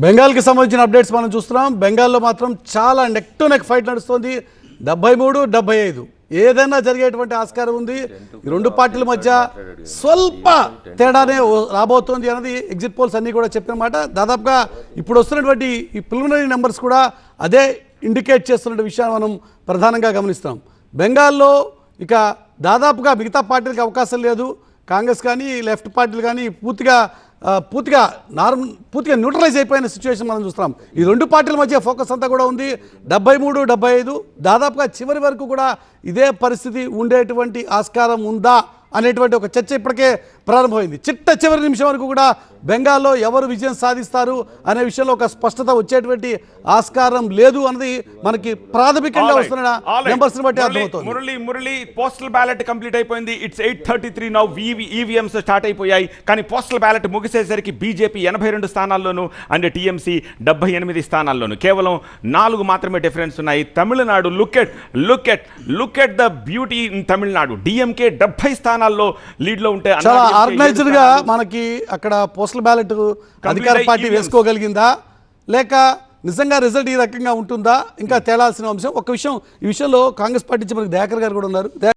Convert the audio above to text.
బెంగాల్కి సంబంధించిన అప్డేట్స్ మనం చూస్తున్నాం. బెంగాల్లో మాత్రం చాలా నెక్ టు నెక్ ఫైట్ నడుస్తుంది. 73-75 ఏదైనా జరిగేటువంటి ఆస్కారం ఉంది. ఈ రెండు పార్టీల మధ్య స్వల్ప తేడానే రాబోతోంది అన్నది ఎగ్జిట్ పోల్స్ అన్నీ కూడా చెప్పిన మాట. దాదాపుగా ఇప్పుడు వస్తున్నటువంటి ఈ ప్రిలిమినరీ నెంబర్స్ కూడా అదే ఇండికేట్ చేస్తున్న విషయాన్ని మనం ప్రధానంగా గమనిస్తాం. బెంగాల్లో ఇక దాదాపుగా మిగతా పార్టీలకు అవకాశం లేదు. కాంగ్రెస్ కానీ లెఫ్ట్ పార్టీలు కానీ పూర్తిగా న్యూట్రలైజ్ అయిపోయిన సిచ్యువేషన్ మనం చూస్తున్నాం. ఈ రెండు పార్టీల మధ్య ఫోకస్ అంతా కూడా ఉంది. 73-75 దాదాపుగా చివరి వరకు కూడా ఇదే పరిస్థితి ఉండేటువంటి ఆస్కారం ఉందా అనేటువంటి ఒక చర్చ ఇప్పటికే ప్రారంభమైంది. చివరి నిమిషం వరకు కూడా బెంగాల్లో ఎవరు విజయం సాధిస్తారు అనే విషయంలో ఒక స్పష్టత వచ్చేటువంటి ఆస్కారం లేదు అన్నది మనకి ప్రాథమికంగా వస్తున్న నెంబర్స్ బట్టి అర్థమవుతుంది. మురళి పోస్టల్ బ్యాలెట్ కంప్లీట్ అయిపోయింది. It's 8:33 now. ఈవీఎంస్ స్టార్ట్ అయిపోయాయి. కానీ పోస్టల్ బ్యాలెట్ ముగిసేసరికి బీజేపీ 82 స్థానాల్లోనూ అండ్ టీఎంసీ 78 స్థానాల్లోనూ కేవలం 4 మాత్రమే డిఫరెన్స్ ఉన్నాయి. Tamil Nadu look at the beauty in Tamil Nadu. DMK 70 స్థానాల్లో లీడ్ లో ఉంటే చాలా ఆర్గనైజ్డ్ గా మనకి అక్కడ పోస్టల్ బ్యాలెట్ అధికార పార్టీ వేసుకోగలిగిందా లేక నిజంగా రిజల్ట్ ఈ రకంగా ఉంటుందా ఇంకా తేలాల్సిన అంశం. ఒక విషయం, ఈ విషయంలో కాంగ్రెస్ పార్టీ నుంచి మనకి దయాకర్ గారు కూడా ఉన్నారు.